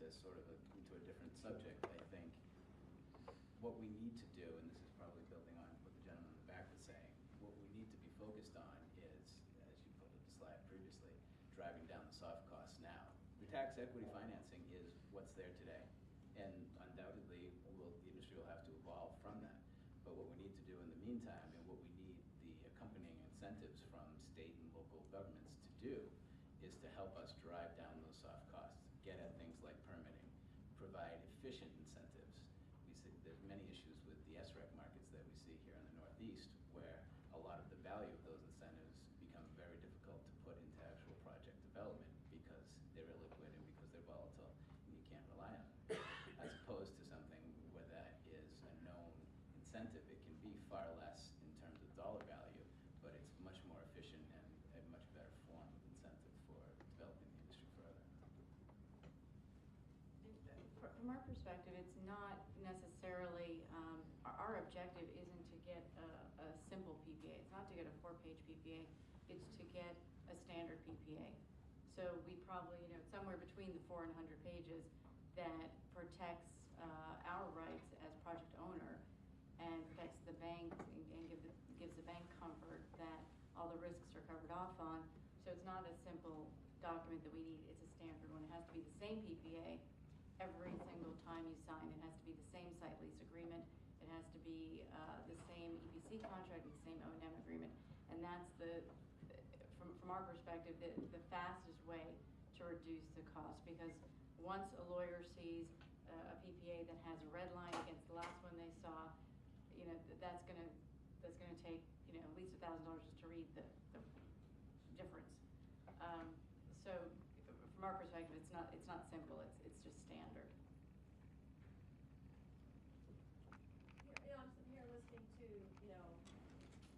into sort of into a different subject, I think what we need to do, and this is probably building on what the gentleman in the back was saying, what we need to be focused on is, as you put the slide previously, driving down the soft costs now. The tax equity financing is what's there today, and undoubtedly the industry will have to evolve from that. But what we need to do in the meantime, and what we need the accompanying incentives from state and local governments to do, is to help us drive down those soft costs, get at things like permitting, provide efficient incentives. We see there's many issues with the SREC markets that we see here in the Northeast, where a lot of the value of those incentives become very difficult to put into actual project development because they're illiquid and because they're volatile and you can't rely on them. As opposed to something where that is a known incentive, it can be far less in terms of dollar value, but it's much more efficient and a much better form of incentive for developing the industry further. From our perspective, it's not necessarily, our objective isn't to get a simple PPA. It's not to get a 4-page PPA. It's to get a standard PPA. So we probably, somewhere between the 4 and 100 pages that protects our rights as project owner and protects the bank and gives the bank comfort that all the risks are covered off on. So it's not a simple document that we need. It's a standard one. It has to be the same PPA every single time you sign. It has to be the same site lease agreement. It has to be the same EPC contract and the same O&M agreement. And that's from our perspective, the fastest way to reduce the cost, because once a lawyer sees a PPA that has a red line against the last one they saw, that's gonna take at least $1,000 just to read the difference. So from our perspective, it's not simple. It's just standard. I'm sitting here listening to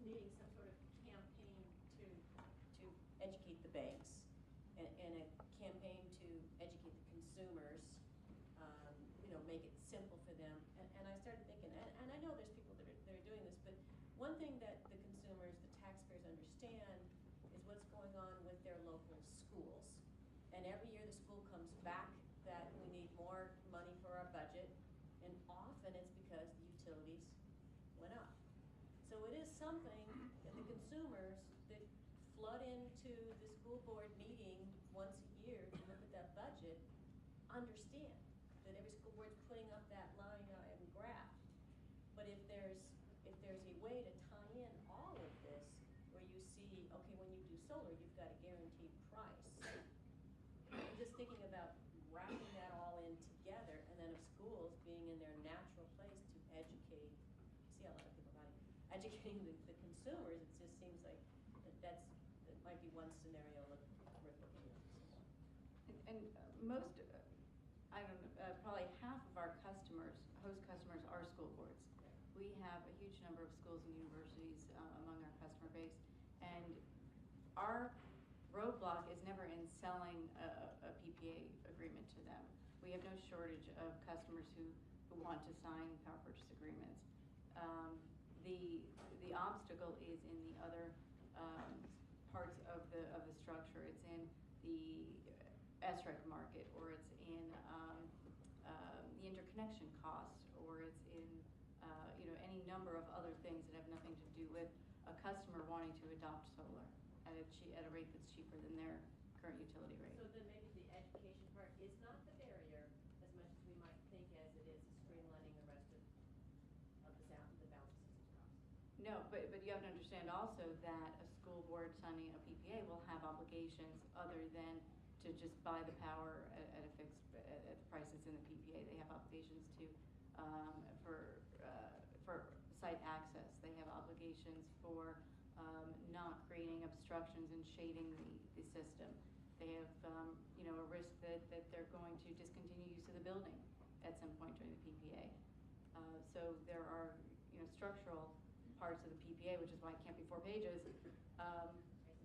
needing some sort of campaign to educate the banks and a campaign to educate the consumers. Make it simple for them. And I started thinking, and I know there's people that are doing this, but one thing that the consumers, the taxpayers understand is what's going on with their local schools. And every year the school comes back that we need more money for our budget, and often it's because the utilities went up. So it is something that the consumers that flood into the school board meeting once a year to look at that budget understand that every school board's putting up that line item graph. But if there's a way to tie in all of this, where you see, okay, when you do solar, you've got a guaranteed price. I'm just thinking about wrapping that all in together, and then of schools being in their natural place to educate. You see a lot of people about it, educating the consumers. It just seems like that might be one scenario worth looking at. And most, I don't know, probably half of our customers, host customers, are school boards. We have a huge number of schools and universities among our customer base, and our roadblock is never in selling a PPA agreement to them. We have no shortage of customers who want to sign power purchase agreements. The obstacle is in the other parts of the structure. It's in the SREC market, or it's in the interconnection costs, or it's in any number of other things that have nothing to do with a customer wanting to adopt solar at a rate that's cheaper than their current utility rate. So then maybe the education part is not the barrier as much as we might think as it is streamlining the rest of the balance system costs. No, but you have to understand also that a school board signing a PPA will have obligations other than to just buy the power at a fixed at the price that's in the PPA. They have obligations to for site access. They have obligations for not creating obstructions and shading the system. They have a risk that they're going to discontinue use of the building at some point during the PPA. So there are structural parts of the PPA, which is why it can't be 4 pages,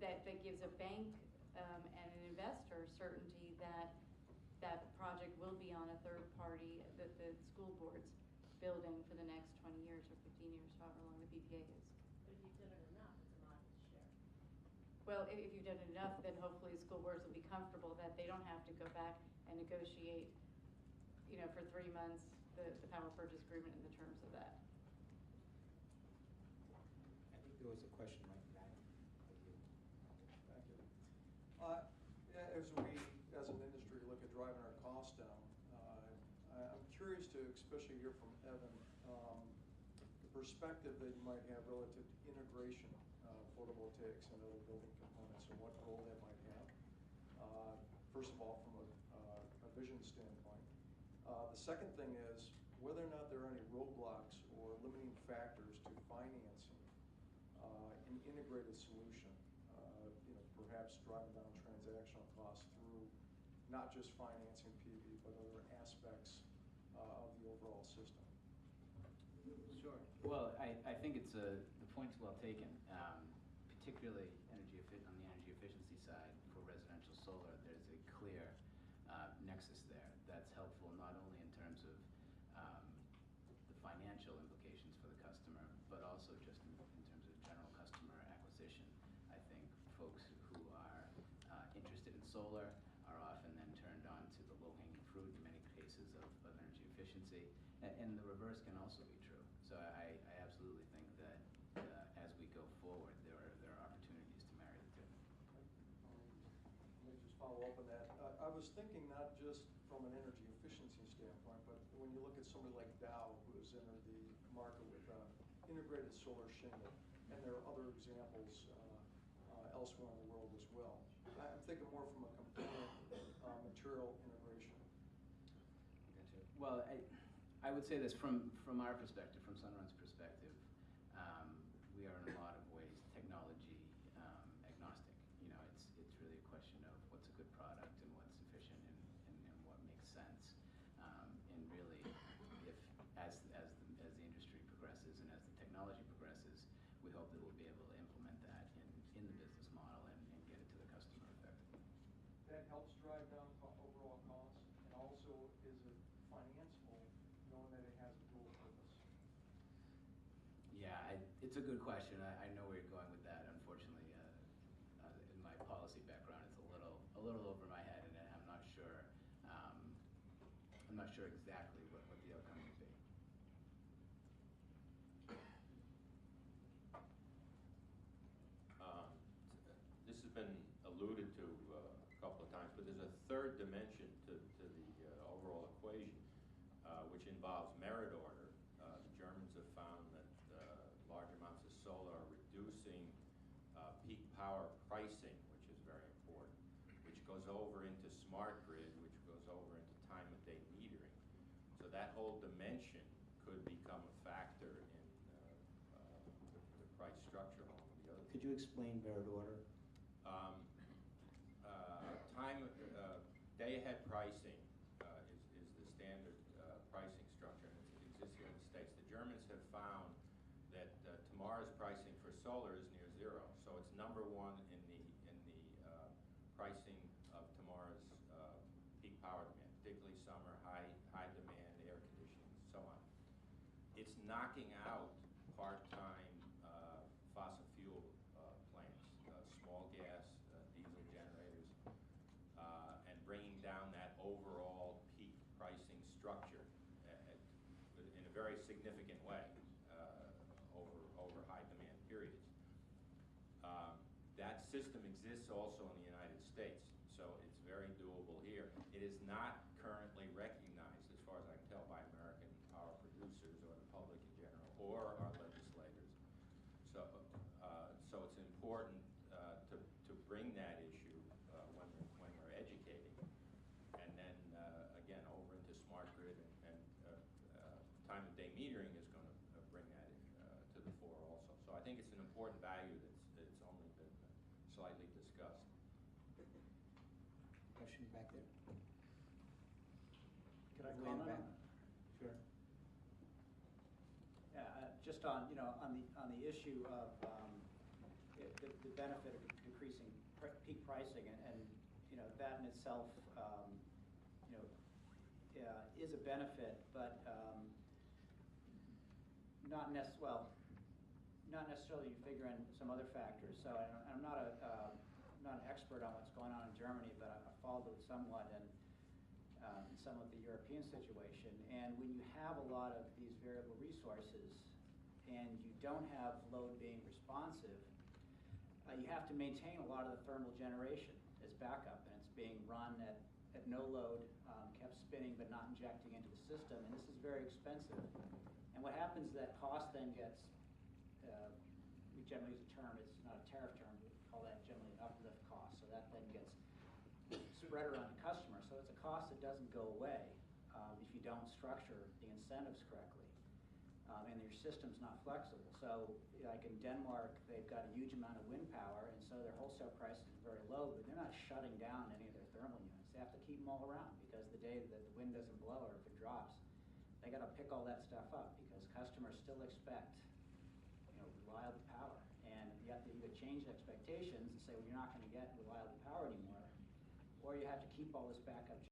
that gives a bank and an investor certainty that that project will be on a third party, that the school board's building for the next 20 years or 15 years, however long the PPA is. But if you've done it enough, it's a modest share. Well, if you've done it enough, then hopefully school boards will be comfortable that they don't have to go back and negotiate for 3 months, the power purchase agreement and the terms of that. I think there was a question like that. Thank you. As we, as an industry, look at driving our costs down, I'm curious to especially hear from Evan, the perspective that you might have relative to integration of photovoltaics and other building components and what role that might have. First of all, from a vision standpoint. The second thing is whether or not there are any roadblocks or limiting factors to financing an integrated solution. Perhaps driving down transactional costs through not just financing PV, but other aspects of the overall system. Sure. Well, I think the point's well taken. Particularly on the energy efficiency side for residential solar, there's a clear nexus there that's helpful not only in terms of the financial implications for the customer, but also just in terms of general customer acquisition. I think folks who are interested in solar are often then turned on to the low-hanging fruit in many cases of energy efficiency, and the reverse can also be true. So I absolutely think that as we go forward, there are opportunities to marry the two. Let me just follow up on that. I was thinking not just from an energy efficiency standpoint, but when you look at somebody like Dow, who has entered the market with integrated solar shingle, and there are other examples elsewhere in the world as well. I'm thinking more from a component material integration. Gotcha. Well, I would say this from our perspective, from Sunrun's perspective, we are in a lot of ways technology agnostic. It's really a question of what's a good product and what's efficient and what makes sense. And really, if as the industry progresses and as the technology progresses, we hope that we'll be able to implement that in the business model and get it to the customer effectively. That helps drive down overall costs, and also is it financeable knowing that it has a dual purpose? Yeah, it's a good question. I know where you're going with that. Unfortunately, in my policy background, it's a little over my head, and I'm not sure. I'm not sure exactly what the outcome would be. This has been alluded to a couple of times, but there's a third dimension to the overall equation, which involves merit order. The Germans have found that large amounts of solar are reducing peak power pricing, which is very important, which goes over into smart grid, which goes over into time of day metering. So that whole dimension could become a factor in the price structure along with the other. Could you explain merit order? Day-ahead pricing is the standard pricing structure, and it exists here in the States. The Germans have found that tomorrow's pricing for solar is near zero, so it's number one in the pricing of tomorrow's peak power demand, particularly summer, high demand, air conditioning, and so on. It's knocking out part-time fossil fuel plants, small gas, diesel generators, and bringing down that overall peak pricing structure in a very significant way over high demand periods. That system exists also in the United States, so it's very doable here. It is not currently recognized, as far as I can tell, by American power producers or the public in general, or our legislators. So it's important to bring that issue when we're educating, and then again over into smart grid and time of day metering is going to bring that to the fore also. So I think it's an important value that's only been slightly discussed. Question back there. Could I Way in the comment back. on that? Sure. Yeah, just on the issue of the benefit of decreasing peak pricing, and that in itself is a benefit, but not necessarily you figure in some other factors. So I'm not an expert on what's going on in Germany, but I followed it somewhat, and in some of the European situation. And when you have a lot of these variable resources and you don't have load being responsive, you have to maintain a lot of the thermal generation as backup, and it's being run at no load, kept spinning but not injecting into the system, and this is very expensive. And what happens is that cost then gets, we generally use a term, it's not a tariff term, we call that generally an uplift cost, so that then gets spread around the customer. So it's a cost that doesn't go away if you don't structure the incentives correctly. And your system's not flexible. So like in Denmark, they've got a huge amount of wind power, and so their wholesale price is very low, but they're not shutting down any of their thermal units. They have to keep them all around, because the day that the wind doesn't blow or if it drops, they got to pick all that stuff up, because customers still expect, reliable power. And you have to either change expectations and say, well, you're not going to get reliable power anymore, or you have to keep all this backup